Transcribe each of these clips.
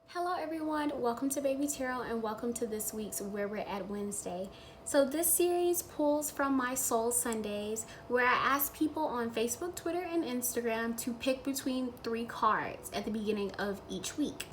Hello everyone, welcome to Baby Tarot and welcome to this week's Where We're At Wednesday. So this series pulls from my Soul Sundays, where I ask people on Facebook, Twitter, and Instagram to pick between 3 cards at the beginning of each week.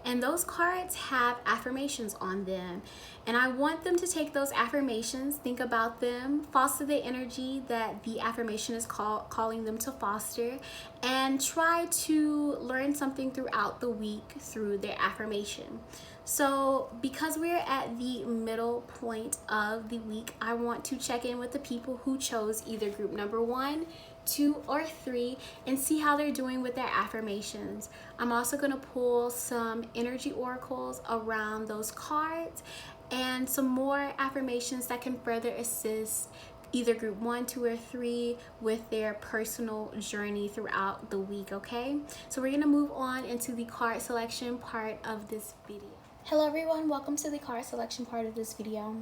And those cards have affirmations on them. And I want them to take those affirmations, think about them, foster the energy that the affirmation is calling them to foster, and try to learn something throughout the week through their affirmation. So because we're at the middle point of the week, I want to check in with the people who chose either group number 1, 2, or 3 and see how they're doing with their affirmations. I'm also going to pull some energy oracles around those cards and some more affirmations that can further assist either group 1, 2, or 3 with their personal journey throughout the week, okay? So we're going to move on into the card selection part of this video. Hello everyone, welcome to the card selection part of this video.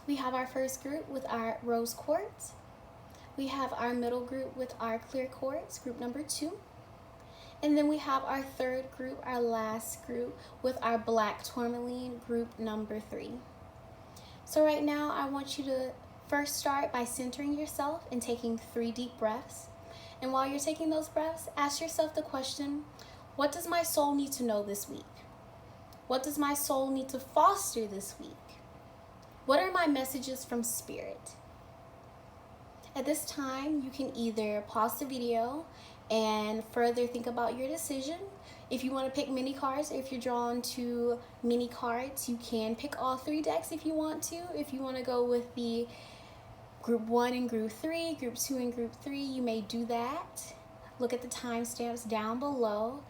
We have our first group with our rose quartz. We have our middle group with our clear quartz, group number 2. And then we have our third group, our last group, with our black tourmaline, group number 3. So right now, I want you to first start by centering yourself and taking 3 deep breaths. And while you're taking those breaths, ask yourself the question, what does my soul need to know this week? What does my soul need to foster this week? What are my messages from Spirit? At this time, you can either pause the video and further think about your decision. If you want to pick mini cards, or if you're drawn to mini cards, you can pick all 3 decks if you want to. If you want to go with the group 1 and group 3, group 2 and group 3, you may do that. Look at the timestamps down below.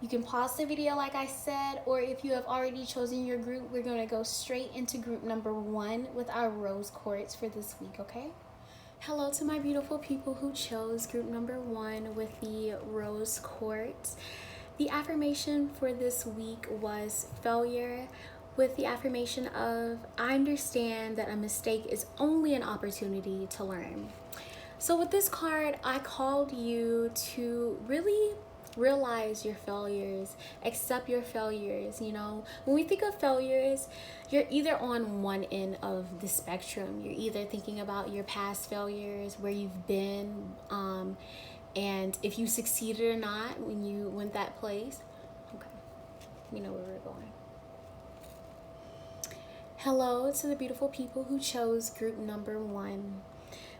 You can pause the video like I said, or if you have already chosen your group, we're going to go straight into group number 1 with our rose quartz for this week, okay? Hello to my beautiful people who chose group number 1 with the rose quartz. The affirmation for this week was failure, with the affirmation of, I understand that a mistake is only an opportunity to learn. So with this card, I called you to really realize your failures, accept your failures. You know, when we think of failures, you're either on one end of the spectrum. You're either thinking about your past failures, where you've been, and if you succeeded or not when you went that place. Okay, you know where we're going. Hello to the beautiful people who chose group number 1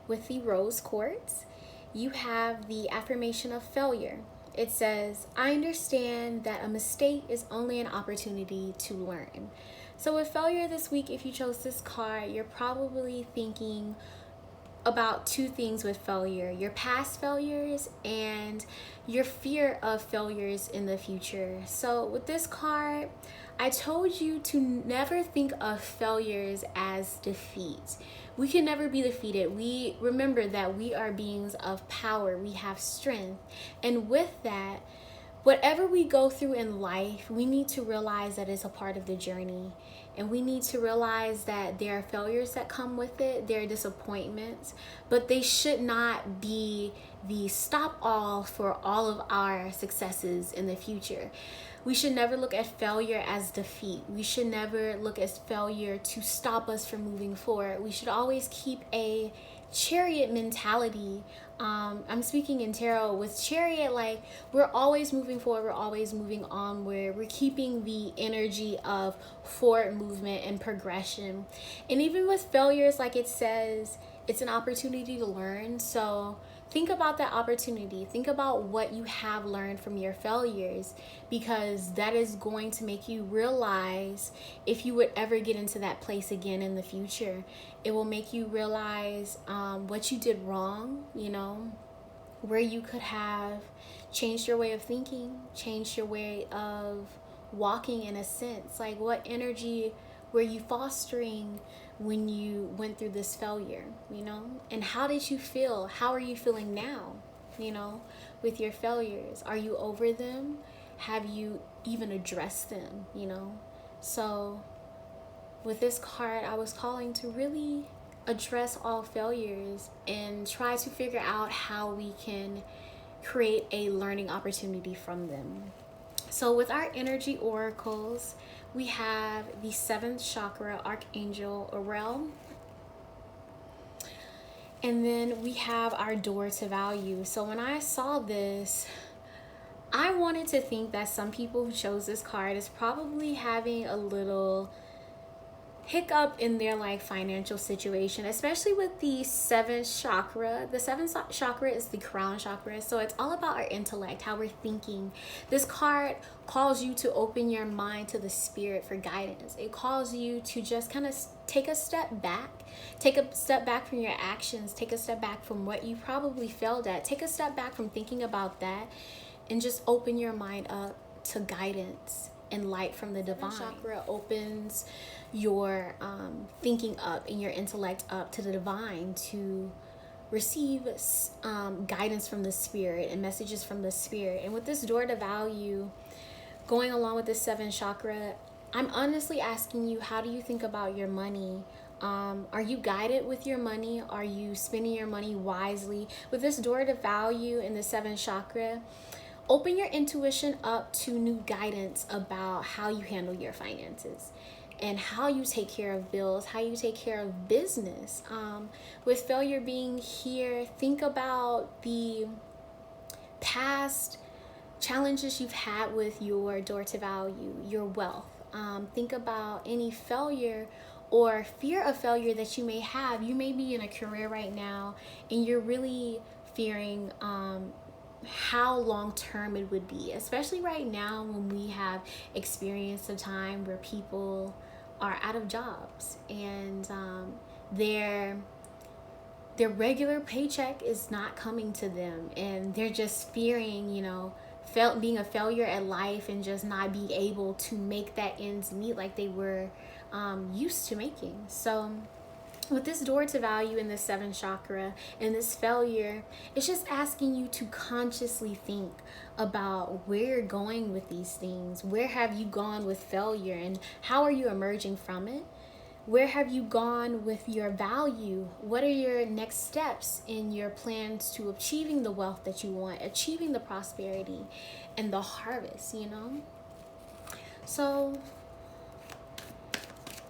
with the rose quartz. You have the affirmation of failure. It says, I understand that a mistake is only an opportunity to learn. So with failure this week, if you chose this card, you're probably thinking about 2 things with failure: your past failures and your fear of failures in the future. So with this card, I told you to never think of failures as defeat. We can never be defeated. We remember that we are beings of power. We have strength. And with that, whatever we go through in life, we need to realize that it's a part of the journey. And we need to realize that there are failures that come with it. There are disappointments, but they should not be the stop all for all of our successes in the future. We should never look at failure as defeat. We should never look at failure to stop us from moving forward. We should always keep a chariot mentality. I'm speaking in tarot with chariot, like we're always moving forward, we're always moving on, where we're keeping the energy of forward movement and progression. And even with failures, like it says, it's an opportunity to learn. So think about that opportunity. Think about what you have learned from your failures, because that is going to make you realize if you would ever get into that place again in the future. It will make you realize what you did wrong, you know, where you could have changed your way of thinking, changed your way of walking in a sense. Like, what energy were you fostering when you went through this failure, you know? And how did you feel? How are you feeling now, you know, with your failures? Are you over them? Have you even addressed them, you know? So with this card, I was calling to really address all failures and try to figure out how we can create a learning opportunity from them. So with our energy oracles, we have the 7th chakra, Archangel Aurel. And then we have our door to value. So when I saw this, I wanted to think that some people who chose this card is probably having a little hiccup in their like financial situation, especially with the 7th chakra. The 7th chakra is the crown chakra, so it's all about our intellect, how we're thinking. This card calls you to open your mind to the spirit for guidance. It calls you to just kind of take a step back from your actions, take a step back from what you probably failed at, take a step back from thinking about that, and just open your mind up to guidance and light from the divine. Chakra opens your thinking up and your intellect up to the divine to receive guidance from the spirit and messages from the spirit. And with this door to value, going along with this 7th chakra, I'm honestly asking you, how do you think about your money? Are you guided with your money? Are you spending your money wisely? With this door to value in the 7th chakra, open your intuition up to new guidance about how you handle your finances and how you take care of bills, how you take care of business. With failure being here, think about the past challenges you've had with your door to value, your wealth. Think about any failure or fear of failure that you may have. You may be in a career right now and you're really fearing how long term it would be, especially right now when we have experienced a time where people are out of jobs and their regular paycheck is not coming to them, and they're just fearing, being a failure at life and just not being able to make that ends meet like they were used to making. So with this door to value in the 7th chakra and this failure, it's just asking you to consciously think about where you're going with these things. Where have you gone with failure and how are you emerging from it? Where have you gone with your value? What are your next steps in your plans to achieving the wealth that you want, achieving the prosperity and the harvest, So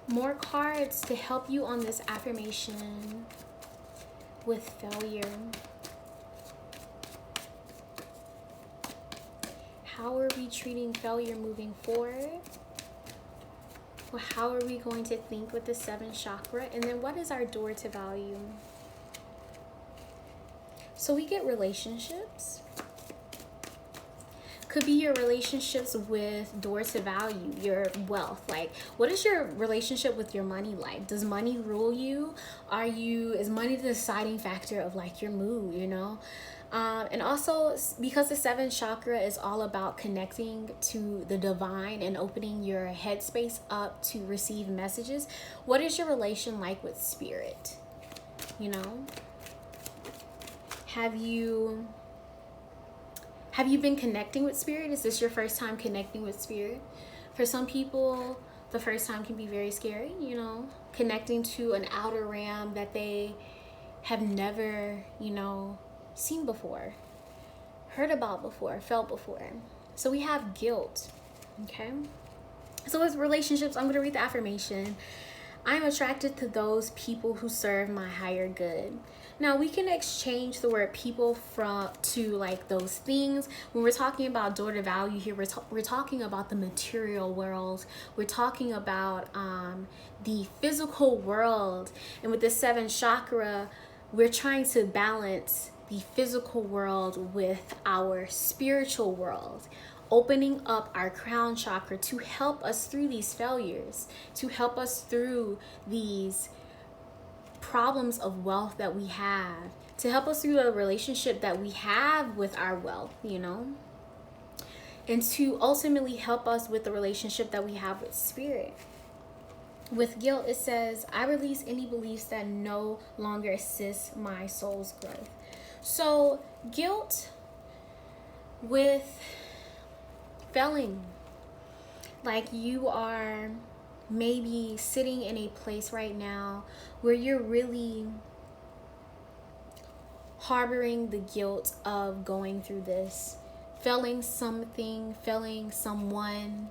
more cards to help you on this affirmation with failure. How are we treating failure moving forward? Well, how are we going to think with the 7th chakra? And then what is our door to value? So we get relationships. Could be your relationships with door to value, your wealth. Like, what is your relationship with your money like? Does money rule you? Is money the deciding factor of like your mood, And also, because the 7th chakra is all about connecting to the divine and opening your headspace up to receive messages, what is your relation like with spirit? Have you been connecting with spirit? Is this your first time connecting with spirit? For some people, the first time can be very scary, connecting to an outer realm that they have never, seen before, heard about before, felt before. So we have guilt, okay? So with relationships, I'm going to read the affirmation. I'm attracted to those people who serve my higher good. Now we can exchange the word people to like those things. When we're talking about door to value here, we're talking about the material world. We're talking about the physical world. And with the 7th chakra, we're trying to balance the physical world with our spiritual world, opening up our crown chakra to help us through these failures, to help us through these problems of wealth that we have, to help us through the relationship that we have with our wealth, and to ultimately help us with the relationship that we have with spirit. With guilt, it says, I release any beliefs that no longer assist my soul's growth. So guilt with failing, like you are maybe sitting in a place right now where you're really harboring the guilt of going through this, failing something, failing someone,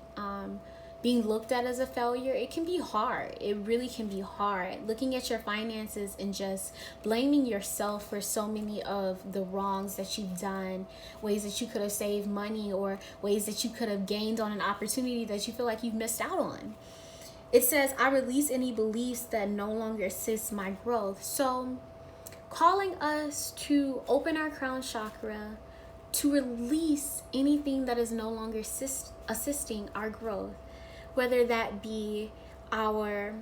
being looked at as a failure, it can be hard. It really can be hard. Looking at your finances and just blaming yourself for so many of the wrongs that you've done, ways that you could have saved money or ways that you could have gained on an opportunity that you feel like you've missed out on. It says, I release any beliefs that no longer assist my growth. So calling us to open our crown chakra, to release anything that is no longer assisting our growth, whether that be our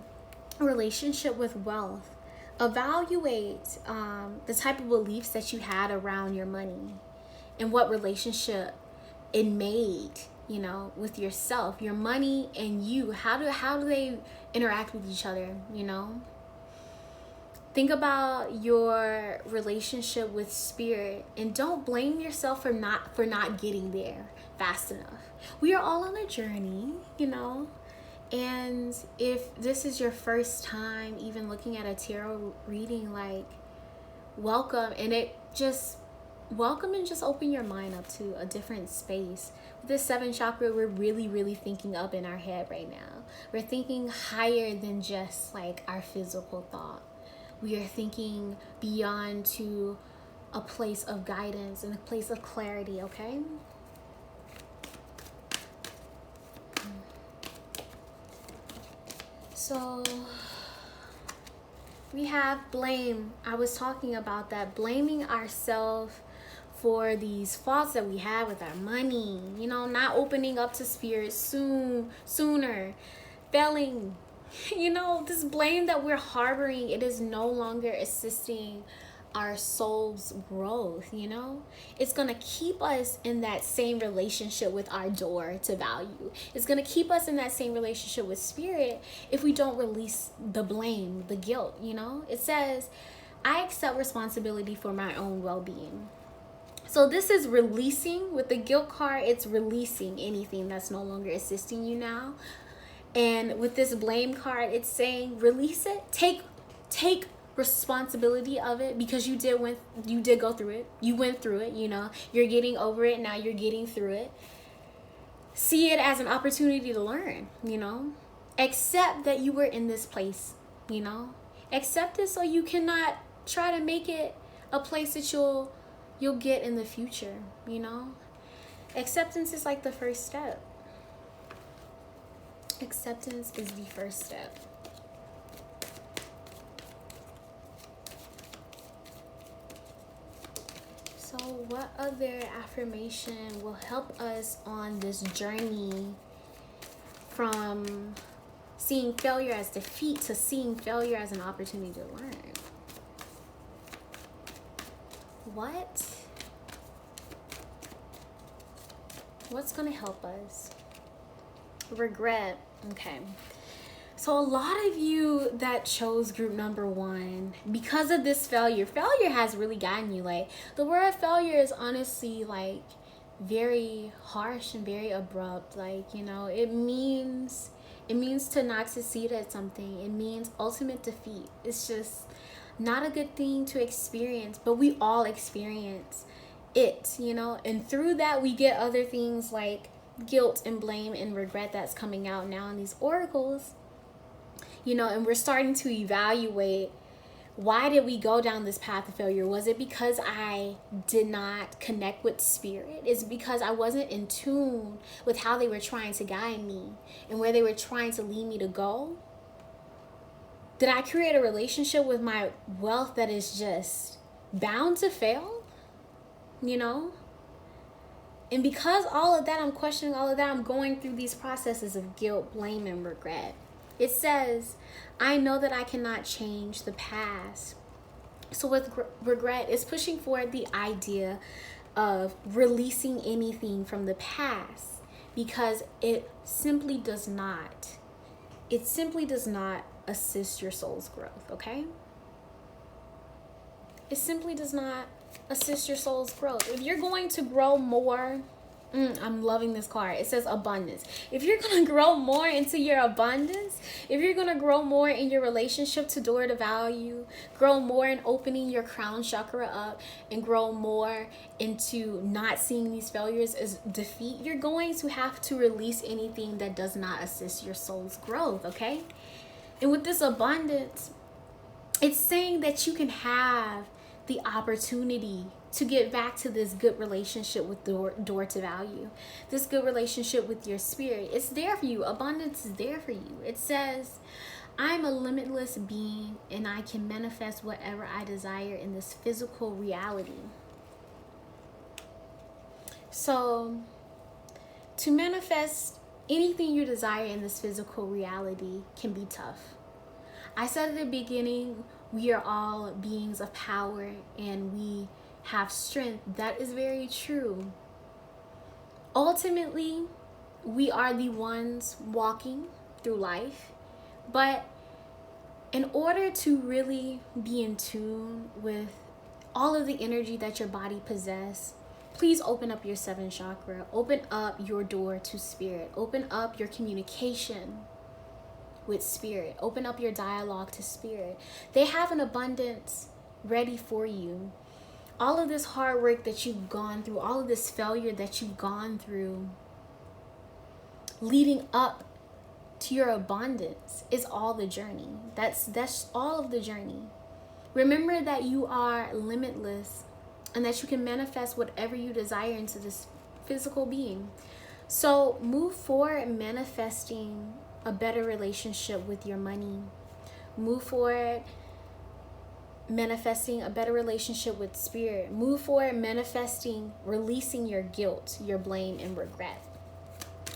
relationship with wealth. Evaluate the type of beliefs that you had around your money and what relationship it made, you know, with yourself, your money and you. How do they interact with each other, you know? Think about your relationship with spirit, and don't blame yourself for not getting there fast enough. We are all on a journey, you know, and if this is your first time even looking at a tarot reading, like, welcome, and just open your mind up to a different space. With this 7th chakra, we're really thinking up in our head right now. We're thinking higher than just like our physical thought. We are thinking beyond to a place of guidance and a place of clarity, okay? So we have blame. I was talking about that, blaming ourselves for these faults that we have with our money, you know, not opening up to spirit sooner, failing. You know, this blame that we're harboring, it is no longer assisting our soul's growth, you know? It's going to keep us in that same relationship with our door to value. It's going to keep us in that same relationship with spirit if we don't release the blame, the guilt, you know? It says, I accept responsibility for my own well-being. So this is releasing. With the guilt card, it's releasing anything that's no longer assisting you now. And with this blame card, it's saying release it. Take responsibility of it, because you did go through it. You went through it, you know. You're getting over it now. You're getting through it. See it as an opportunity to learn, you know. Accept that you were in this place, you know. Accept it so you cannot try to make it a place that you'll get in the future, you know. Acceptance is like the first step. Acceptance is the first step. So what other affirmation will help us on this journey from seeing failure as defeat to seeing failure as an opportunity to learn? What's going to help us? Regret. Okay. So a lot of you that chose group number 1, because of this failure has really gotten you. Like, the word failure is honestly like very harsh and very abrupt. Like, you know, it means to not succeed at something. It means ultimate defeat. It's just not a good thing to experience, but we all experience it, you know, and through that we get other things like guilt and blame and regret that's coming out now in these oracles, you know, and we're starting to evaluate, why did we go down this path of failure? Was it because I did not connect with spirit? Is it because I wasn't in tune with how they were trying to guide me and where they were trying to lead me to go? Did I create a relationship with my wealth that is just bound to fail? You know? And because all of that, I'm questioning all of that, I'm going through these processes of guilt, blame, and regret. It says, I know that I cannot change the past. So with regret, it's pushing forward the idea of releasing anything from the past, because it simply does not assist your soul's growth, okay? It simply does not assist your soul's growth. If you're going to grow more I'm loving this card. It says abundance. If you're going to grow more into your abundance, if you're going to grow more in your relationship to door to value, grow more in opening your crown chakra up, and grow more into not seeing these failures as defeat, you're going to have to release anything that does not assist your soul's growth, okay? And with this abundance, it's saying that you can have the opportunity to get back to this good relationship with door to value, this good relationship with your spirit. It's there for you. Abundance is there for you. It says, I'm a limitless being and I can manifest whatever I desire in this physical reality. So to manifest anything you desire in this physical reality can be tough. I said at the beginning, we are all beings of power and we have strength. That is very true. Ultimately, we are the ones walking through life. But in order to really be in tune with all of the energy that your body possesses, please open up your seventh chakra. Open up your door to spirit. Open up your communication with spirit. Open up your dialogue to spirit. They have an abundance ready for you. All of this hard work that you've gone through, all of this failure that you've gone through, leading up to your abundance is all the journey. That's all of the journey. Remember that you are limitless and that you can manifest whatever you desire into this physical being. So move forward manifesting a better relationship with your money. Move forward manifesting a better relationship with spirit. Move forward manifesting releasing your guilt, your blame, and regret.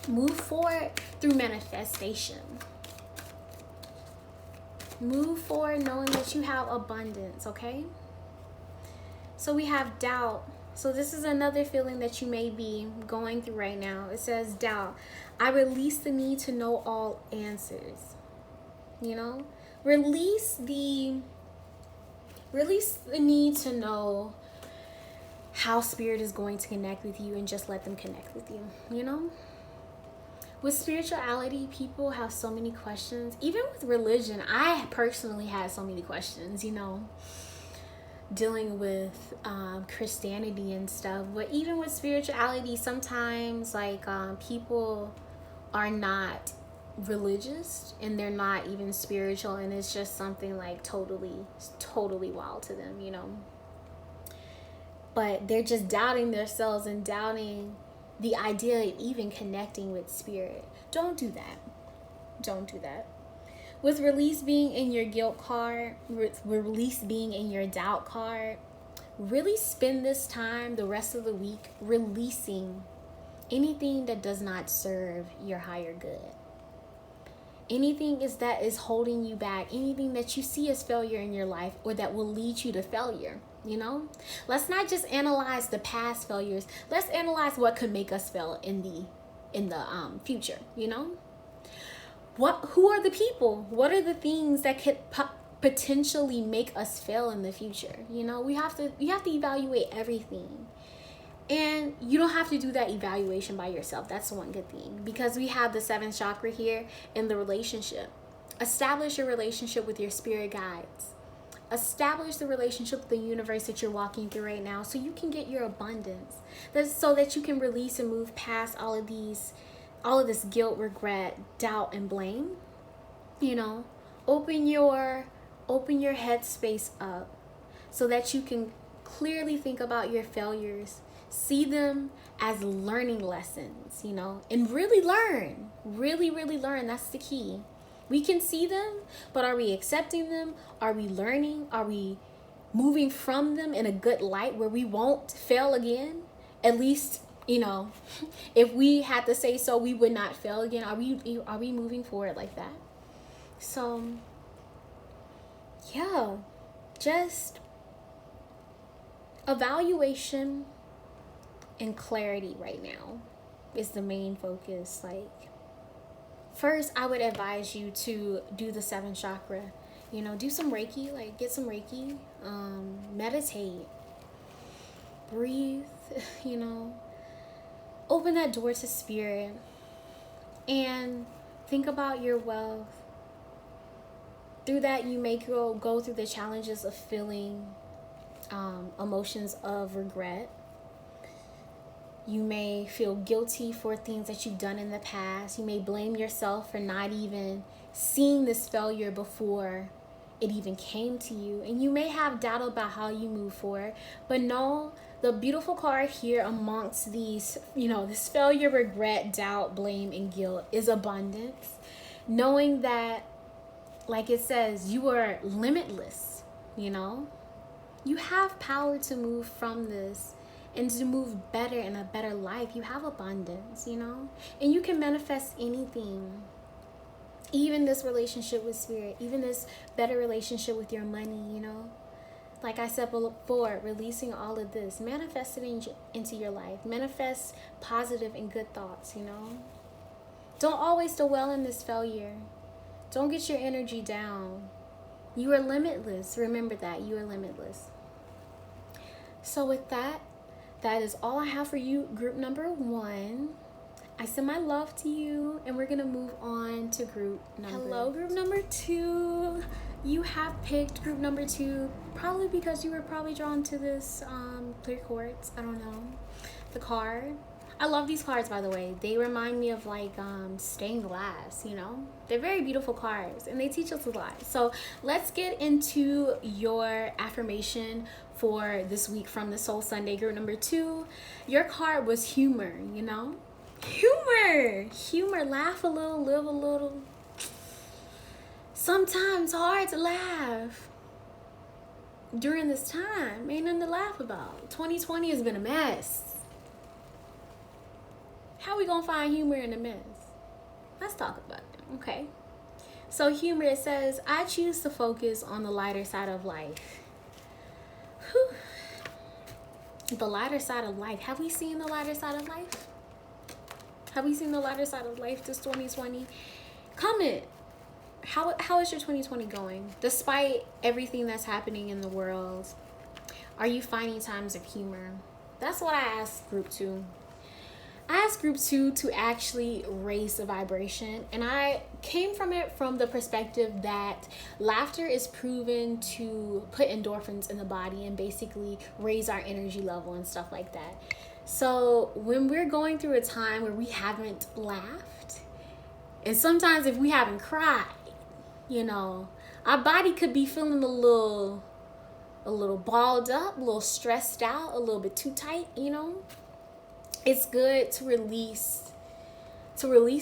Move forward through manifestation. Move forward knowing that you have abundance, okay? So we have doubt. So this is another feeling that you may be going through right now. It says doubt. I release the need to know all answers. You know? Release the need to know how spirit is going to connect with you and just let them connect with you, you know? With spirituality, people have so many questions. Even with religion, I personally had so many questions, you know, dealing with Christianity and stuff. But even with spirituality, sometimes like people are not religious and they're not even spiritual, and it's just something like totally wild to them, you know. But they're just doubting themselves and doubting the idea of even connecting with spirit. Don't do that. Don't do that. With release being in your guilt card, with release being in your doubt card, really spend this time, the rest of the week, releasing anything that does not serve your higher good. Anything that is holding you back, anything that you see as failure in your life or that will lead you to failure. You know, let's not just analyze the past failures. Let's analyze what could make us fail in the future. You know, who are the people? What are the things that could potentially make us fail in the future? You know, you have to evaluate everything, and you don't have to do that evaluation by yourself. That's one good thing, because we have the seventh chakra here in the relationship. Establish your relationship with your spirit guides. Establish the relationship with the universe that you're walking through right now so you can get your abundance. That's so that you can release and move past all of this guilt, regret, doubt, and blame. You know, open your headspace up so that you can clearly think about your failures, see them as learning lessons, you know, and really learn. Really learn. That's the key. We can see them, but are we accepting them? Are we learning? Are we moving from them in a good light where we won't fail again? At least, you know, if we had to say so, we would not fail again. Are we moving forward like that? So, yeah, just evaluation and clarity right now is the main focus. Like, first, I would advise you to do the seventh chakra. You know, do some Reiki, like get some Reiki, meditate, breathe, you know, open that door to spirit and think about your wealth. Through that, you may go through the challenges of feeling emotions of regret. You may feel guilty for things that you've done in the past. You may blame yourself for not even seeing this failure before it even came to you. And you may have doubt about how you move forward. But no, the beautiful card here amongst these, this failure, regret, doubt, blame, and guilt is abundance. Knowing that, like it says, you are limitless, You have power to move from this and to move better in a better life. You have abundance, And you can manifest anything. Even this relationship with spirit, even this better relationship with your money, Like I said before, releasing all of this, manifest it into your life. Manifest positive and good thoughts, Don't always dwell in this failure. Don't get your energy down. You are limitless. Remember that. You are limitless. So with that is all I have for you, group number 1. I send my love to you, and we're going to move on to group number 2. Hello, group number 2. You have picked group number 2 probably because you were probably drawn to this clear quartz. I don't know. The card. I love these cards, by the way. They remind me of like stained glass, They're very beautiful cards, and they teach us a lot. So let's get into your affirmation for this week from the Soul Sunday group number 2. Your card was humor, Humor. Laugh a little, live a little. Sometimes hard to laugh during this time. Ain't nothing to laugh about. 2020 has been a mess. How we gonna find humor in a mess? Let's talk about it, okay? So humor, it says, I choose to focus on the lighter side of life. Whew. The lighter side of life. Have we seen the lighter side of life? Have we seen the lighter side of life this 2020? Comment. How is your 2020 going? Despite everything that's happening in the world, are you finding times of humor? That's what I asked group 2. I asked group 2 to actually raise the vibration, and I came from it from the perspective that laughter is proven to put endorphins in the body and basically raise our energy level and stuff like that. So when we're going through a time where we haven't laughed, and sometimes if we haven't cried, our body could be feeling a little balled up, a little stressed out, a little bit too tight, It's good to release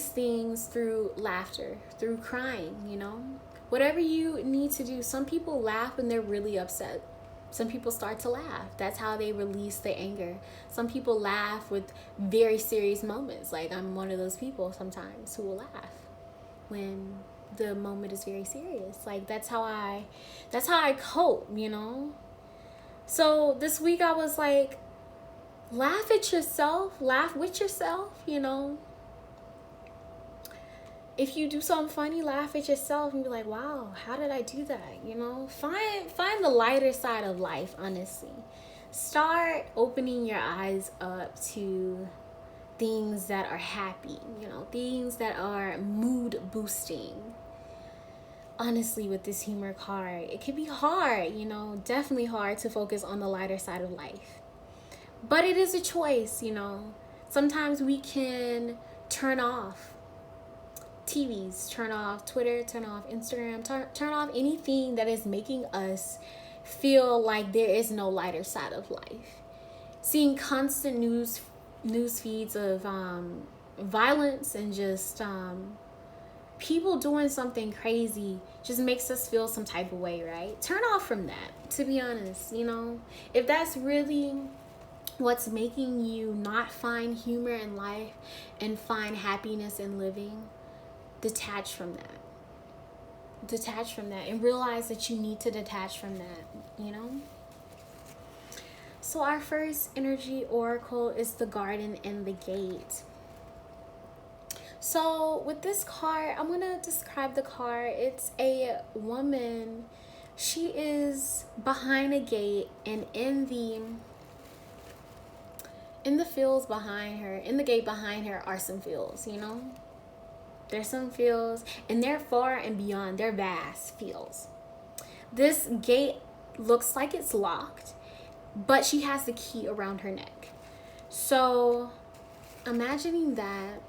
things through laughter, through crying, Whatever you need to do. Some people laugh when they're really upset. Some people start to laugh. That's how they release their anger. Some people laugh with very serious moments. Like I'm one of those people sometimes who will laugh when the moment is very serious. Like that's how I cope, So this week I was like, laugh at yourself, laugh with yourself, If you do something funny, laugh at yourself and be like, wow, how did I do that? Find the lighter side of life, honestly. Start opening your eyes up to things that are happy, things that are mood boosting. Honestly, with this humor card, it can be hard, definitely hard to focus on the lighter side of life. But it is a choice, Sometimes we can turn off TVs, turn off Twitter, turn off Instagram, turn off anything that is making us feel like there is no lighter side of life. Seeing constant news feeds of violence and just people doing something crazy just makes us feel some type of way, right? Turn off from that, to be honest, If that's really what's making you not find humor in life and find happiness in living, detach from that and realize that you need to detach from that, So our first energy oracle is the garden and the gate. So with this card, I'm gonna describe the card. It's a woman. She is behind a gate, and in in the fields behind her, in the gate behind her, are some fields, you know? There's some fields, and they're far and beyond. They're vast fields. This gate looks like it's locked, but she has the key around her neck. So imagining that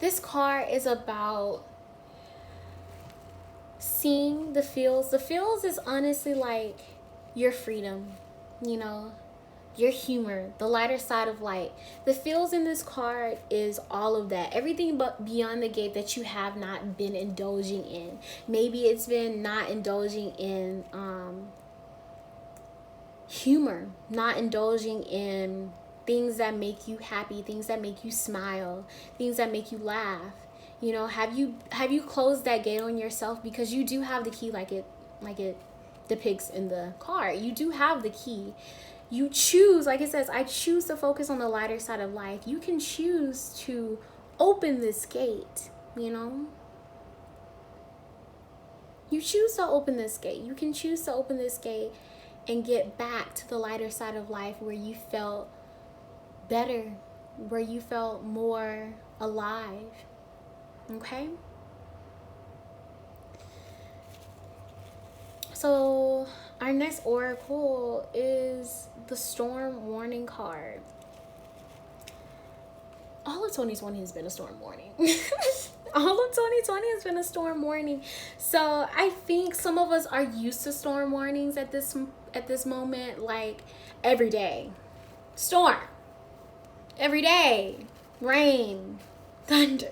this card is about seeing the fields. The fields is honestly like your freedom, you know, your humor, the lighter side of light. The feels in this card is all of that. Everything but beyond the gate that you have not been indulging in. Maybe it's been not indulging in humor, not indulging in things that make you happy, things that make you smile, things that make you laugh. You know, have you closed that gate on yourself? Because you do have the key, like it depicts in the card. You do have the key. You choose, like it says, I choose to focus on the lighter side of life. You can choose to open this gate, you know? You choose to open this gate. You can choose to open this gate and get back to the lighter side of life where you felt better, where you felt more alive, okay? So our next oracle is the storm warning card. All of 2020 has been a storm warning. All of 2020 has been a storm warning. So I think some of us are used to storm warnings at this moment, like every day. Storm. Every day. Rain. Thunder.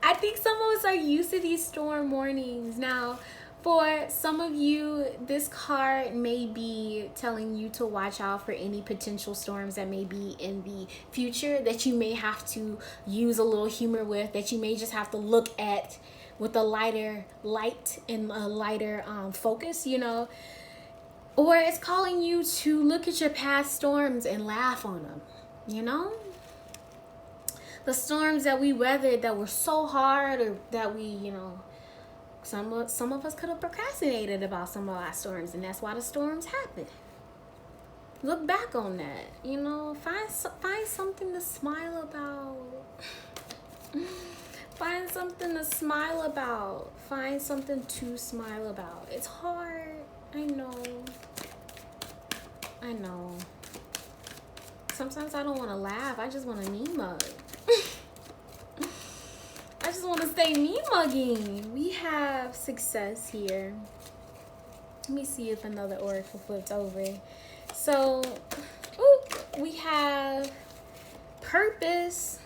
I think some of us are used to these storm warnings. Now, for some of you, this card may be telling you to watch out for any potential storms that may be in the future, that you may have to use a little humor with, that you may just have to look at with a lighter light and a lighter focus, you know. Or it's calling you to look at your past storms and laugh on them, you know. The storms that we weathered that were so hard, or that we, you know, some of us could have procrastinated about some of our storms, and that's why the storms happen. Look back on that, you know. Find something to smile about. Find something to smile about. Find something to smile about. It's hard. I know. Sometimes I don't want to laugh. I just want to knee mug. I just want to stay me mugging. We have success here. Let me see if another oracle flipped over. So, we have purpose.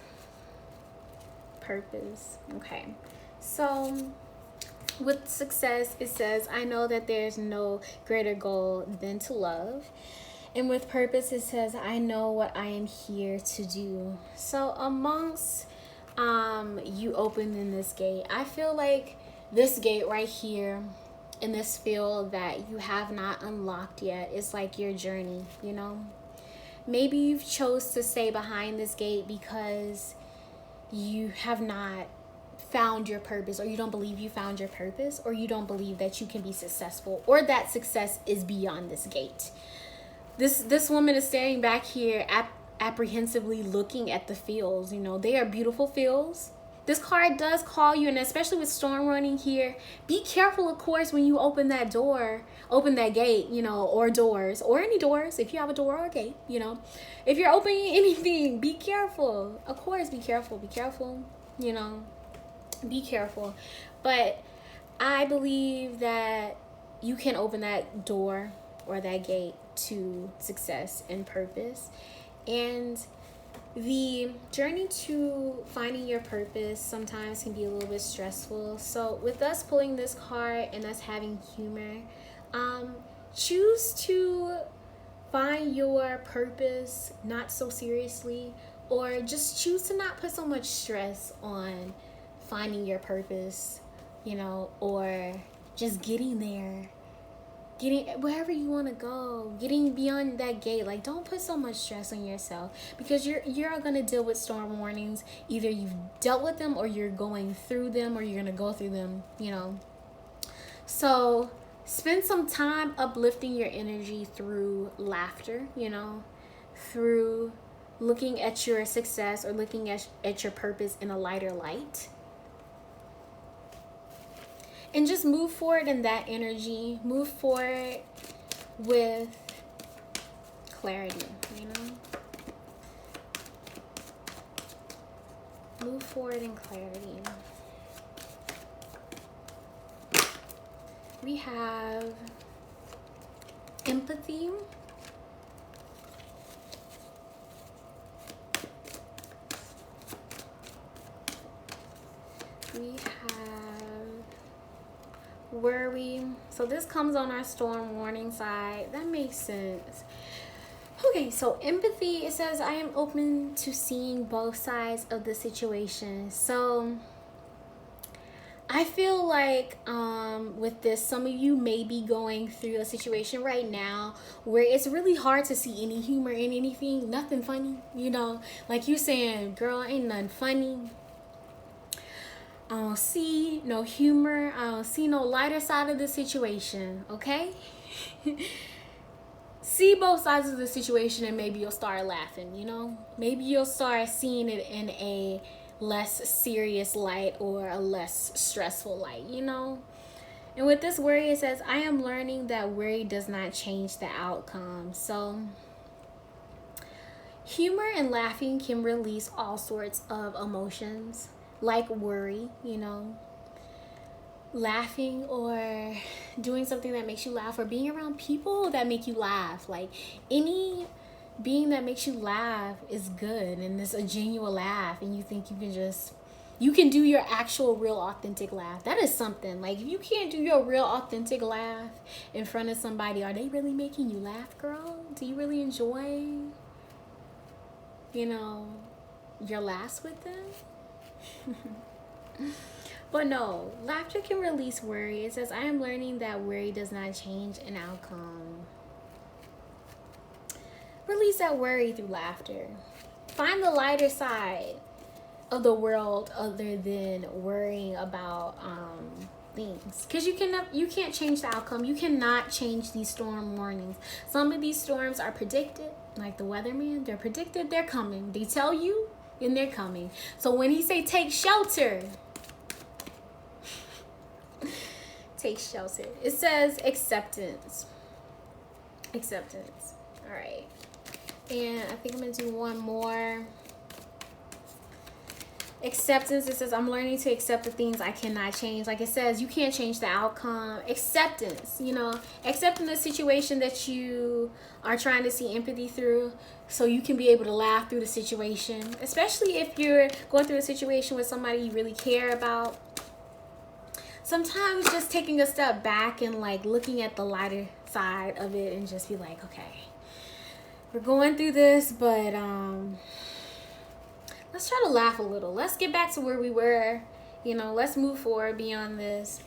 Okay. So, with success, it says, I know that there's no greater goal than to love. And with purpose, it says, I know what I am here to do. So, amongst you opening this gate, I feel like this gate right here in this field that you have not unlocked yet is like your journey, you know. Maybe you've chose to stay behind this gate because you have not found your purpose, or you don't believe you found your purpose, or you don't believe that you can be successful, or that success is beyond this gate. This woman is standing back here apprehensively looking at the fields. You know, they are beautiful fields. This card does call you, and especially with storm running here, be careful, of course, when you open that gate, you know, or doors, or any doors, if you have a door or a gate, you know. If you're opening anything, be careful. Of course, be careful, you know, be careful. But I believe that you can open that door or that gate to success and purpose. And the journey to finding your purpose sometimes can be a little bit stressful. So with us pulling this card and us having humor, choose to find your purpose not so seriously, or just choose to not put so much stress on finding your purpose, you know, or just getting there, getting wherever you want to go, getting beyond that gate. Like, don't put so much stress on yourself, because you're going to deal with storm warnings. Either you've dealt with them, or you're going through them, or you're going to go through them, you know. So spend some time uplifting your energy through laughter, through looking at your success or looking at your purpose in a lighter light. And just move forward in that energy. Move forward with clarity, Move forward in clarity. We have empathy. We have worry. So this comes on our storm warning side. That makes sense. Okay, so empathy, it says, I am open to seeing both sides of the situation. So I feel like with this, some of you may be going through a situation right now where it's really hard to see any humor in anything, nothing funny, like you saying, girl, ain't nothing funny. I don't see no humor. I don't see no lighter side of the situation, okay? See both sides of the situation and maybe you'll start laughing, Maybe you'll start seeing it in a less serious light or a less stressful light, And with this worry, it says, I am learning that worry does not change the outcome. So humor and laughing can release all sorts of emotions, like worry, laughing or doing something that makes you laugh, or being around people that make you laugh. Like any being that makes you laugh is good, and it's a genuine laugh, and you think you can do your actual real authentic laugh. That is something. Like if you can't do your real authentic laugh in front of somebody, are they really making you laugh, girl? Do you really enjoy your laughs with them? But no, laughter can release worry. It says, I am learning that worry does not change an outcome. Release that worry through laughter. Find the lighter side of the world other than worrying about things. Because you can't change the outcome. You cannot change these storm warnings. Some of these storms are predicted, like the weatherman. They're predicted, they're coming. They tell you, and they're coming. So when he say take shelter, take shelter. It says acceptance. Acceptance. All right. And I think I'm going to do one more. Acceptance. It says, I'm learning to accept the things I cannot change. Like it says, you can't change the outcome. Acceptance, accepting the situation that you are trying to see empathy through, so you can be able to laugh through the situation, especially if you're going through a situation with somebody you really care about. Sometimes just taking a step back and like looking at the lighter side of it and just be like, okay, we're going through this, but let's try to laugh a little. Let's get back to where we were. Let's move forward beyond this.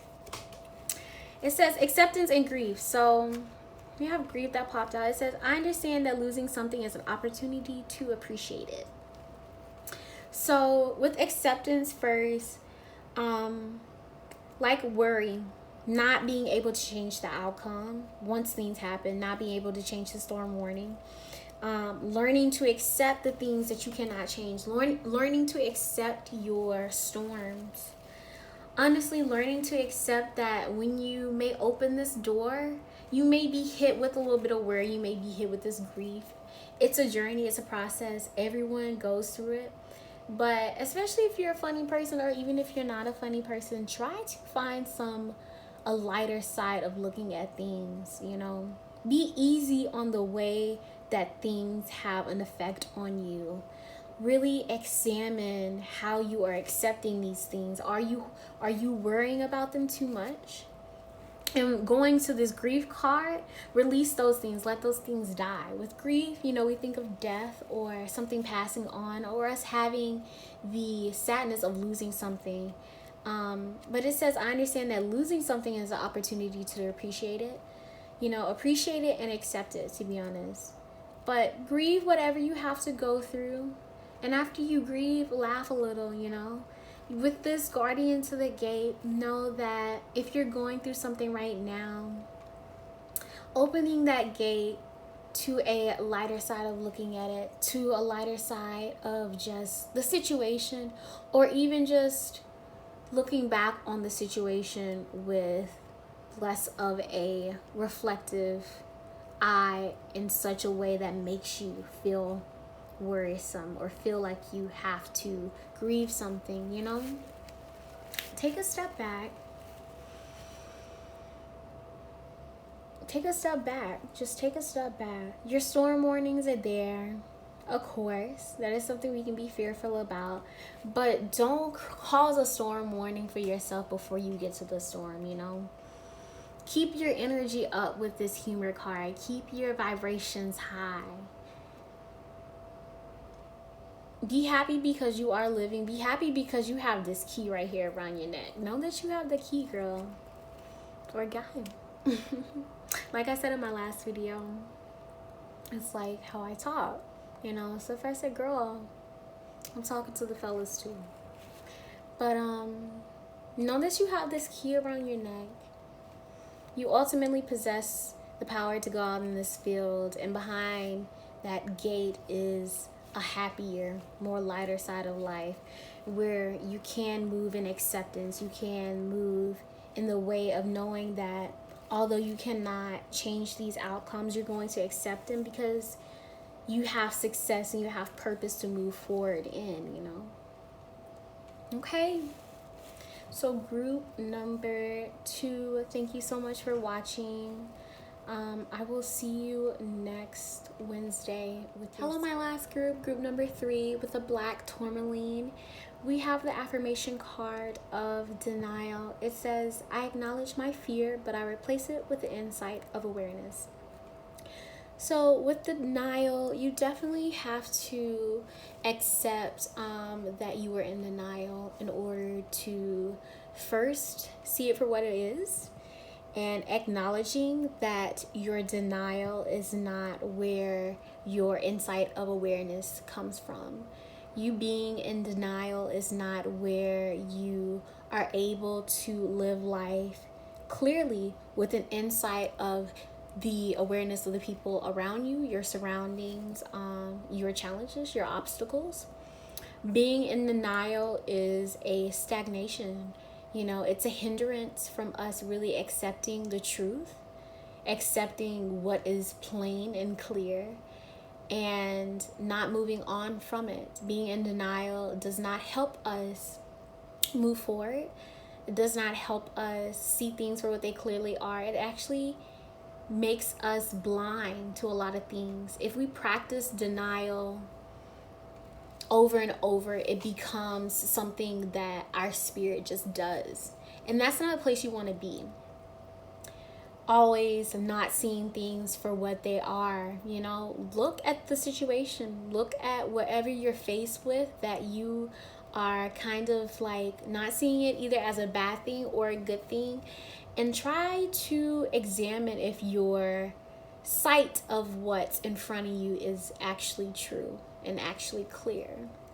It says acceptance and grief. So we have grief that popped out. It says, I understand that losing something is an opportunity to appreciate it. So with acceptance first, like worry, not being able to change the outcome once things happen, not being able to change the storm warning. Learning to accept the things that you cannot change. Learning to accept your storms. Honestly, learning to accept that when you may open this door, you may be hit with a little bit of worry. You may be hit with this grief. It's a journey. It's a process. Everyone goes through it. But especially if you're a funny person, or even if you're not a funny person, try to find a lighter side of looking at things, Be easy on the way that things have an effect on you. Really examine how you are accepting these things. Are you worrying about them too much? And going to this grief card, release those things. Let those things die. With grief, we think of death or something passing on, or us having the sadness of losing something. But it says, I understand that losing something is an opportunity to appreciate it. Appreciate it and accept it, to be honest. But grieve whatever you have to go through. And after you grieve, laugh a little, with this guardian to the gate, know that if you're going through something right now, opening that gate to a lighter side of looking at it, to a lighter side of just the situation, or even just looking back on the situation with less of a reflective eye in such a way that makes you feel worrisome or feel like you have to grieve something, you know? Take a step back. Take a step back. Just take a step back. Your storm warnings are there. Of course, that is something we can be fearful about, but don't cause a storm warning for yourself before you get to the storm, you know? Keep your energy up with this humor card. Keep your vibrations high. Be happy because you are living. Be happy because you have this key right here around your neck. Know that you have the key, girl. Or guy. Like I said in my last video, it's like how I talk, you know? So if I say girl, I'm talking to the fellas too. But know that you have this key around your neck. You ultimately possess the power to go out in this field, and behind that gate is a happier, more lighter side of life where you can move in acceptance. You can move in the way of knowing that although you cannot change these outcomes, you're going to accept them because you have success and you have purpose to move forward in, you know? Okay. So group number 2, thank you so much for watching. I will see you next Wednesday with hello my last group number 3 with the black tourmaline. We have the affirmation card of denial. It says, I acknowledge my fear, but I replace it with the insight of awareness. So with denial, you definitely have to accept that you were in denial in order to first see it for what it is, and acknowledging that your denial is not where your insight of awareness comes from. You being in denial is not where you are able to live life clearly with an insight of the awareness of the people around you, your surroundings, your challenges, your obstacles. Being in denial is a stagnation. You know, it's a hindrance from us really accepting the truth, accepting what is plain and clear, and not moving on from it. Being in denial does not help us move forward. It does not help us see things for what they clearly are. It actually makes us blind to a lot of things. If we practice denial over and over, it becomes something that our spirit just does. And that's not a place you want to be. Always not seeing things for what they are, you know. Look at the situation. Look at whatever you're faced with that you are kind of like not seeing it either as a bad thing or a good thing. And try to examine if your sight of what's in front of you is actually true and actually clear,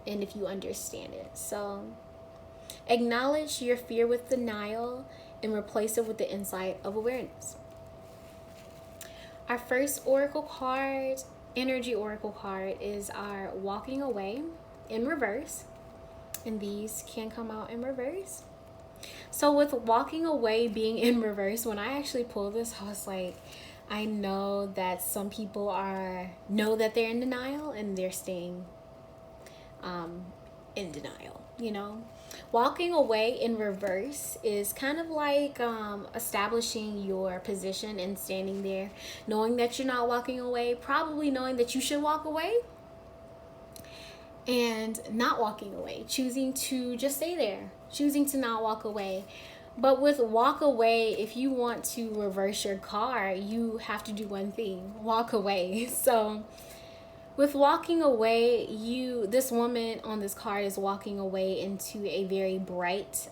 and if you understand it. So acknowledge your fear with denial and replace it with the insight of awareness. Our first oracle card, energy oracle card, is our walking away in reverse, and these can come out in reverse. So with walking away being in reverse, when I actually pulled this, I was like, I know that some people know that they're in denial and they're staying in denial, you know. Walking away in reverse is kind of like establishing your position and standing there, knowing that you're not walking away, probably knowing that you should walk away, and not walking away, choosing to just stay there, choosing to not walk away. But with walk away, if you want to reverse your car, you have to do one thing: walk away. So with walking away, this woman on this card is walking away into a very bright,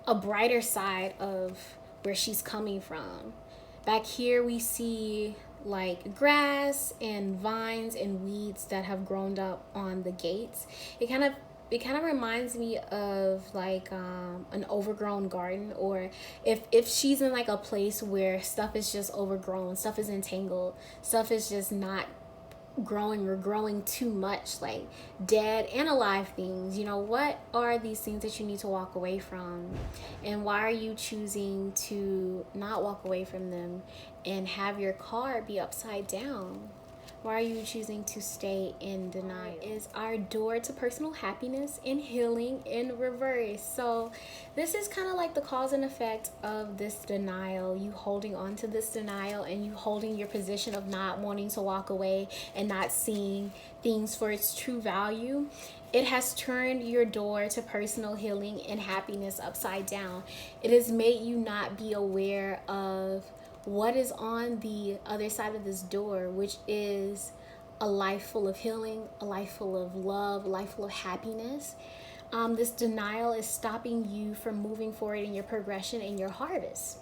a brighter side of where she's coming from. Back here we see like grass and vines and weeds that have grown up on the gates. It kind of it kind of reminds me of like an overgrown garden, or if she's in like a place where stuff is just overgrown, stuff is entangled, stuff is just not growing or growing too much, like dead and alive things. You know, what are these things that you need to walk away from, and why are you choosing to not walk away from them and have your card be upside down? Why are you choosing to stay in denial? Is our door to personal happiness and healing in reverse. So this is kind of like the cause and effect of this denial. You holding on to this denial, and you holding your position of not wanting to walk away and not seeing things for its true value. It has turned your door to personal healing and happiness upside down. It has made you not be aware of what is on the other side of this door, which is a life full of healing, a life full of love, a life full of happiness. This denial is stopping you from moving forward in your progression and your harvest.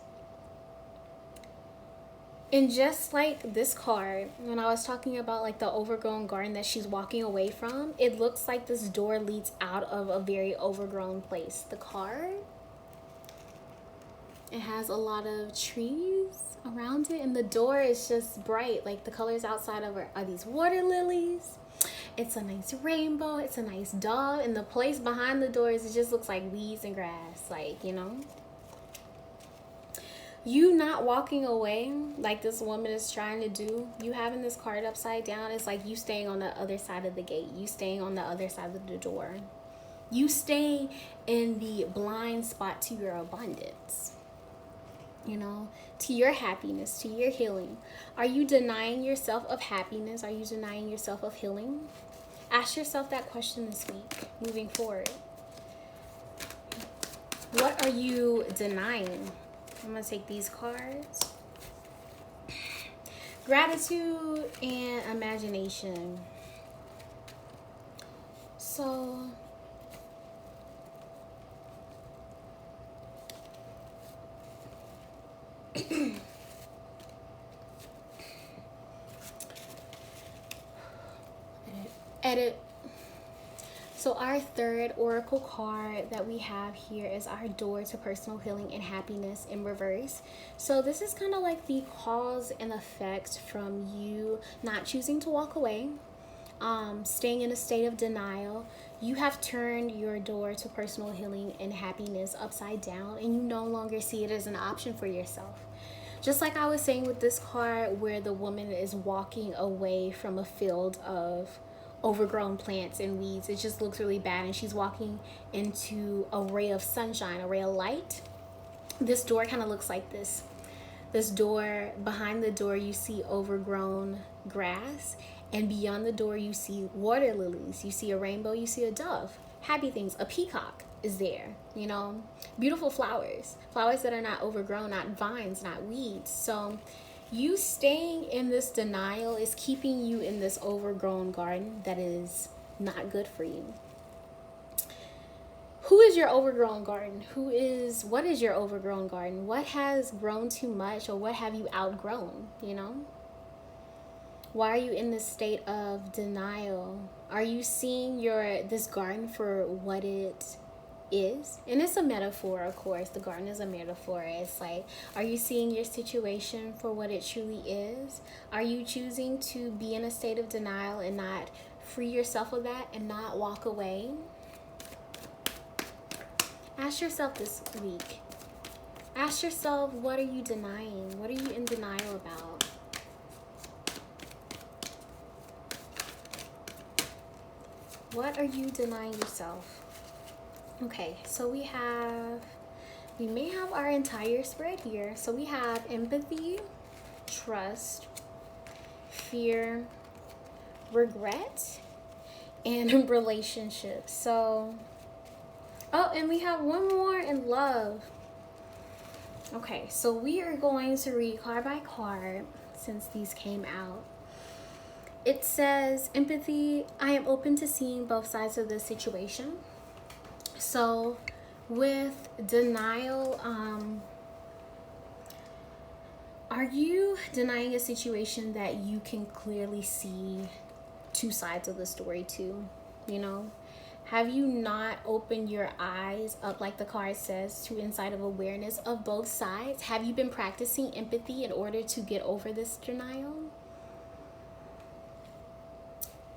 And just like this card, when I was talking about like the overgrown garden that she's walking away from, it looks like this door leads out of a very overgrown place. The card, it has a lot of trees around it, and the door is just bright. Like the colors outside of it are these water lilies. It's a nice rainbow. It's a nice dog. And the place behind the doors, it just looks like weeds and grass. Like, you know, you not walking away like this woman is trying to do, you having this card upside down, it's like you staying on the other side of the gate. You staying on the other side of the door. You staying in the blind spot to your abundance, you know, to your happiness, to your healing. Are you denying yourself of happiness? Are you denying yourself of healing? Ask yourself that question this week, moving forward. What are you denying? I'm going to take these cards. Gratitude and imagination. So edit. So our third oracle card that we have here is our door to personal healing and happiness in reverse. So this is kind of like the cause and effect from you not choosing to walk away, staying in a state of denial. You have turned your door to personal healing and happiness upside down, and you no longer see it as an option for yourself. Just like I was saying with this card, where the woman is walking away from a field of overgrown plants and weeds. It just looks really bad, and she's walking into a ray of sunshine, a ray of light. This door kind of looks like this. This door, behind the door you see overgrown grass, and beyond the door you see water lilies, you see a rainbow, you see a dove, happy things, a peacock is there, you know, beautiful flowers that are not overgrown, not vines, not weeds. So you staying in this denial is keeping you in this overgrown garden that is not good for you. Who is your overgrown garden? What is your overgrown garden? What has grown too much, or what have you outgrown, you know? Why are you in this state of denial? Are you seeing this garden for what it is? And it's a metaphor, of course. The garden is a metaphor. It's like, are you seeing your situation for what it truly is? Are you choosing to be in a state of denial and not free yourself of that and not walk away? Ask yourself this week. Ask yourself, what are you denying? What are you in denial about? What are you denying yourself? Okay, so we may have our entire spread here. So we have empathy, trust, fear, regret, and relationships. So, oh, and we have one more in love. Okay, so we are going to read card by card since these came out. It says, empathy, I am open to seeing both sides of the situation. So with denial, are you denying a situation that you can clearly see two sides of the story to? You know, Have you not opened your eyes up, like the card says, to inside of awareness of both sides? Have you been practicing empathy in order to get over this denial?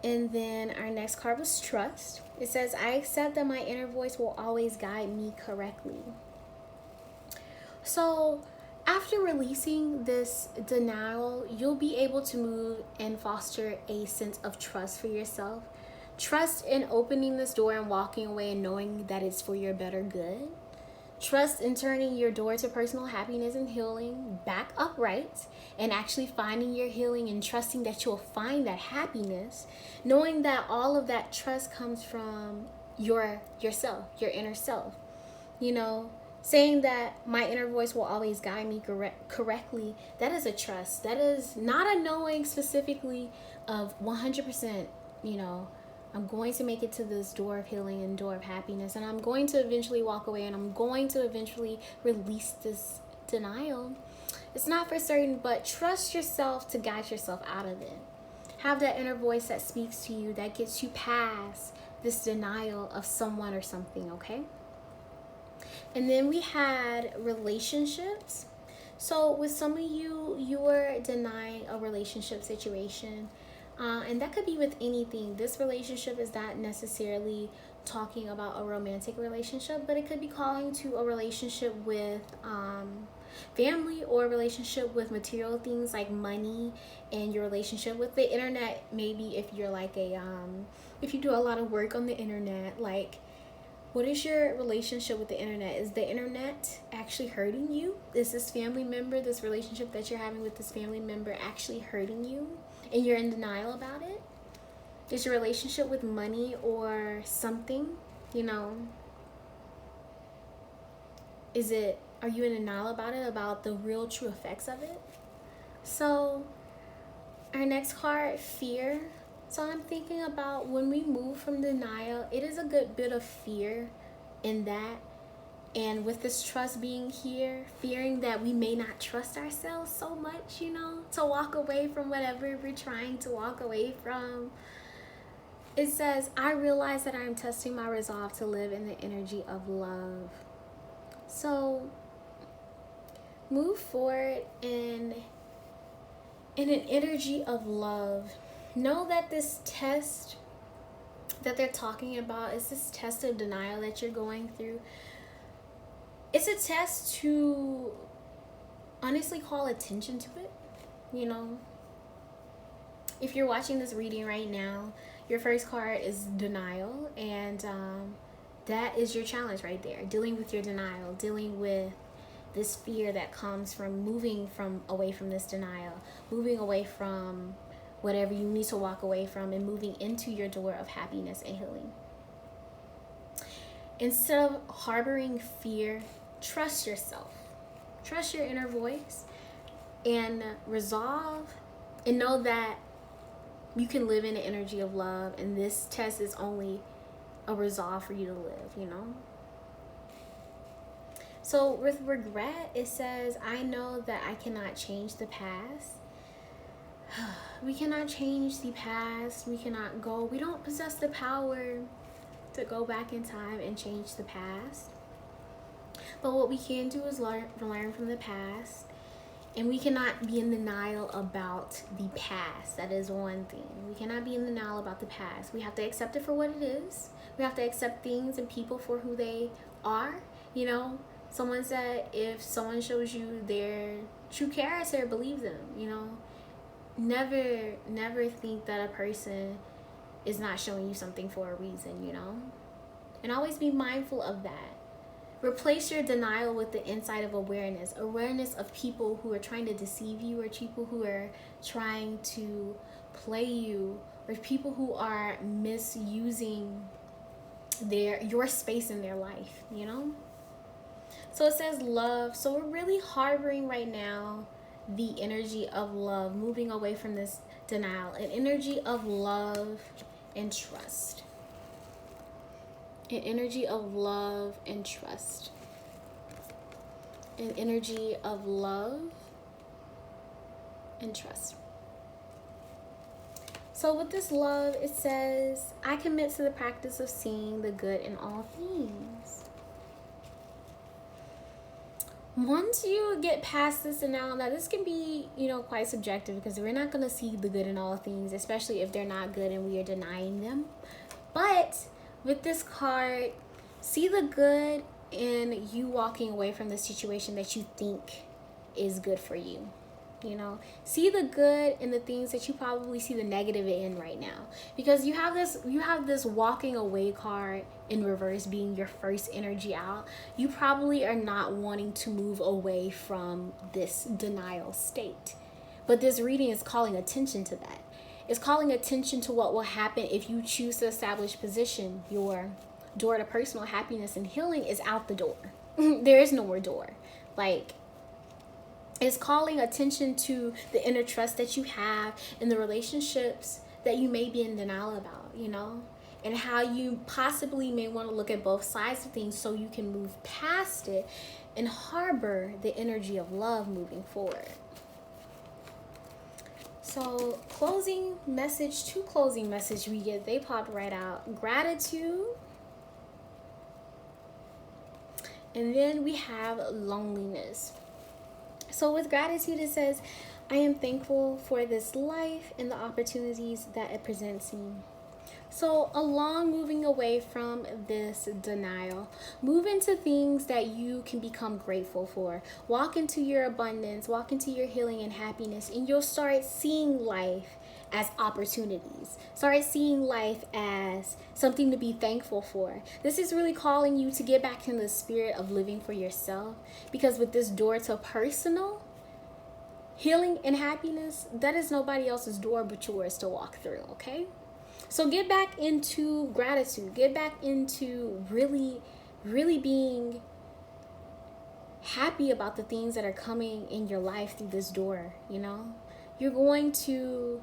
And then our next card was trust. It says, I accept that my inner voice will always guide me correctly. So after releasing this denial, you'll be able to move and foster a sense of trust for yourself. Trust in opening this door and walking away and knowing that it's for your better good. Trust in turning your door to personal happiness and healing back upright and actually finding your healing and trusting that you'll find that happiness, knowing that all of that trust comes from yourself, your inner self. You know, saying that my inner voice will always guide me correctly, that is a trust. That is not a knowing specifically of 100%, you know, I'm going to make it to this door of healing and door of happiness, and I'm going to eventually walk away, and I'm going to eventually release this denial. It's not for certain, but trust yourself to guide yourself out of it. Have that inner voice that speaks to you, that gets you past this denial of someone or something, okay? And then we had relationships. So with some of you, you were denying a relationship situation. And that could be with anything. This relationship is not necessarily talking about a romantic relationship, but it could be calling to a relationship with family, or a relationship with material things like money, and your relationship with the internet. Maybe if you're like if you do a lot of work on the internet, like, what is your relationship with the internet? Is the internet actually hurting you? Is this family member, this relationship that you're having with this family member actually hurting you? And you're in denial about it? Is your relationship with money or something, you know, are you in denial about it, about the real true effects of it? So our next card, fear. So I'm thinking about when we move from denial, it is a good bit of fear in that. And with this trust being here, fearing that we may not trust ourselves so much, you know, to walk away from whatever we're trying to walk away from. It says, I realize that I'm testing my resolve to live in the energy of love. So move forward in an energy of love. Know that this test that they're talking about is this test of denial that you're going through. It's a test to honestly call attention to it, you know. If you're watching this reading right now, your first card is denial, and that is your challenge right there. Dealing with your denial, dealing with this fear that comes from moving away from this denial, moving away from whatever you need to walk away from, and moving into your door of happiness and healing. Instead of harboring fear, trust yourself. Trust your inner voice and resolve, and know that you can live in the energy of love, and this test is only a resolve for you to live, you know. So with regret, it says, I know that I cannot change the past. We cannot change the past. We don't possess the power to go back in time and change the past. But what we can do is learn from the past. And we cannot be in denial about the past. That is one thing. We cannot be in denial about the past. We have to accept it for what it is. We have to accept things and people for who they are. You know, someone said, if someone shows you their true character, believe them, you know. Never think that a person is not showing you something for a reason, you know. And always be mindful of that. Replace your denial with the insight of awareness of people who are trying to deceive you, or people who are trying to play you, or people who are misusing your space in their life, you know? So it says love. So we're really harboring right now the energy of love, moving away from this denial, an energy of love and trust. An energy of love and trust. An energy of love and trust. So with this love, it says, I commit to the practice of seeing the good in all things. Once you get past this denial, now this can be, quite subjective, because we're not going to see the good in all things, especially if they're not good and we are denying them. But with this card, see the good in you walking away from the situation that you think is good for you. See the good in the things that you probably see the negative in right now, because you have this walking away card in reverse being your first energy out. You probably are not wanting to move away from this denial state, but this reading is calling attention to that. It's calling attention to what will happen if you choose to establish position. Your door to personal happiness and healing is out the door. There is no more door. It's calling attention to the inner trust that you have in the relationships that you may be in denial about, and how you possibly may want to look at both sides of things so you can move past it and harbor the energy of love moving forward. So closing message we get, they popped right out. Gratitude. And then we have loneliness. So with gratitude, it says, I am thankful for this life and the opportunities that it presents me. So along moving away from this denial, move into things that you can become grateful for. Walk into your abundance, walk into your healing and happiness, and you'll start seeing life as opportunities. Start seeing life as something to be thankful for. This is really calling you to get back in the spirit of living for yourself, because with this door to personal healing and happiness, that is nobody else's door but yours to walk through, okay? So get back into gratitude. Get back into really, really being happy about the things that are coming in your life through this door, You're going to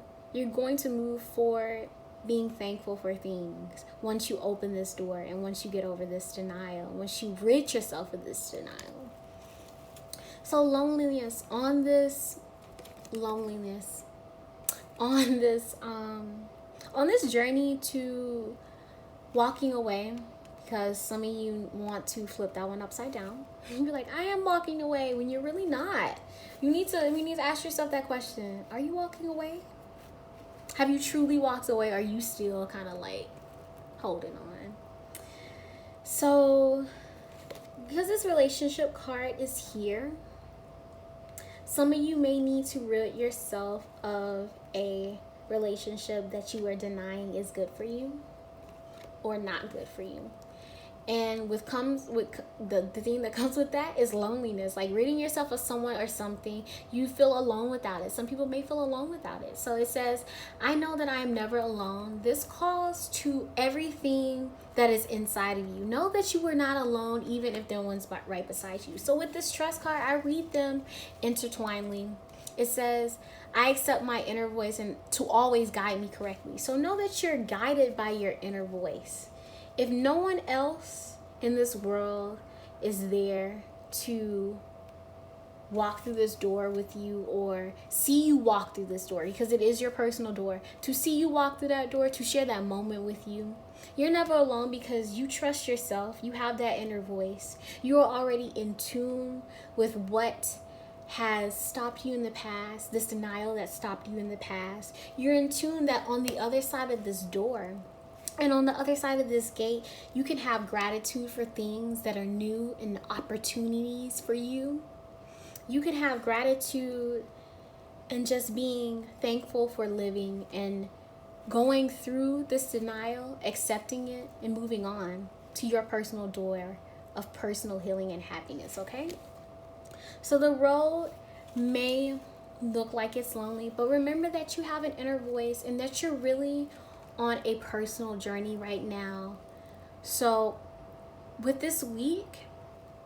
move forward being thankful for things once you open this door and once you get over this denial, once you rid yourself of this denial. So loneliness, on this journey to walking away, because some of you want to flip that one upside down and be like, I am walking away, when you're really not. We need to ask yourself that question. Are you walking away? Have you truly walked away? Or are you still kind of holding on? So because this relationship card is here, some of you may need to rid yourself of a relationship that you are denying is good for you or not good for you. And the thing that comes with that is loneliness. Ridding yourself of someone or something, you feel alone without it. Some people may feel alone without it. So it says, I know that I am never alone. This calls to everything that is inside of you. Know that you are not alone, even if no one's right beside you. So with this trust card, I read them intertwinedly. It says, I accept my inner voice and to always guide me correctly. So know that you're guided by your inner voice. If no one else in this world is there to walk through this door with you or see you walk through this door, because it is your personal door, to see you walk through that door, to share that moment with you, you're never alone, because you trust yourself. You have that inner voice. You are already in tune with what has stopped you in the past, this denial that stopped you in the past. You're in tune that on the other side of this door and on the other side of this gate, you can have gratitude for things that are new and opportunities for you. You can have gratitude and just being thankful for living and going through this denial, accepting it, and moving on to your personal door of personal healing and happiness, okay? So the road may look like it's lonely, but remember that you have an inner voice and that you're really on a personal journey right now. So with this week,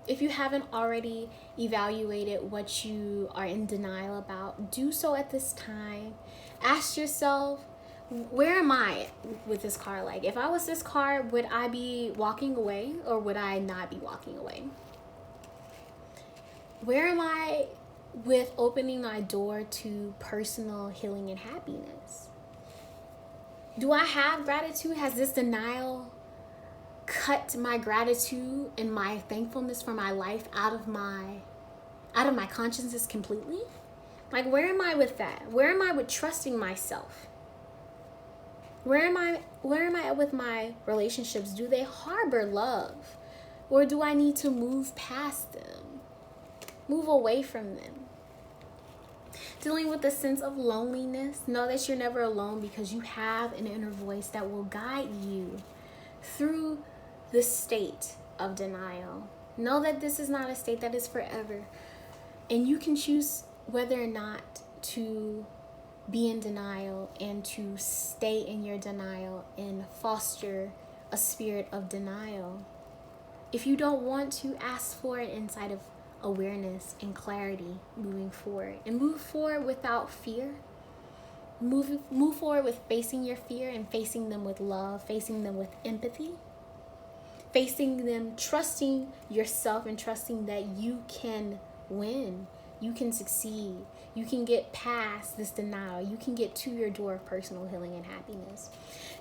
if you haven't already evaluated what you are in denial about, do so at this time. Ask yourself, where am I with this card? If I was this card, would I be walking away or would I not be walking away? Where am I with opening my door to personal healing and happiness? Do I have gratitude? Has this denial cut my gratitude and my thankfulness for my life out of my consciousness completely? Like, where am I with that? Where am I with trusting myself? Where am I with my relationships? Do they harbor love? Or do I need to move past them? Move away from them? Dealing with a sense of loneliness, know that you're never alone because you have an inner voice that will guide you through the state of denial. Know that this is not a state that is forever. And you can choose whether or not to be in denial and to stay in your denial and foster a spirit of denial. If you don't want to, ask for an insight of awareness and clarity moving forward, and move forward without fear. Move forward with facing your fear and facing them with love, facing them with empathy, facing them trusting yourself and trusting that you can win, you can succeed, you can get past this denial, you can get to your door of personal healing and happiness.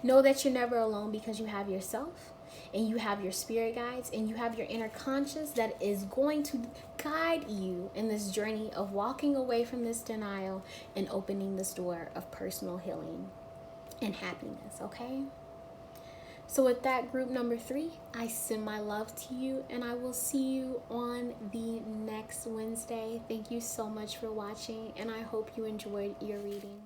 Know that you're never alone because you have yourself, and you have your spirit guides, and you have your inner conscious that is going to guide you in this journey of walking away from this denial and opening this door of personal healing and happiness, okay? So with that, group number 3, I send my love to you, and I will see you on the next Wednesday. Thank you so much for watching, and I hope you enjoyed your reading.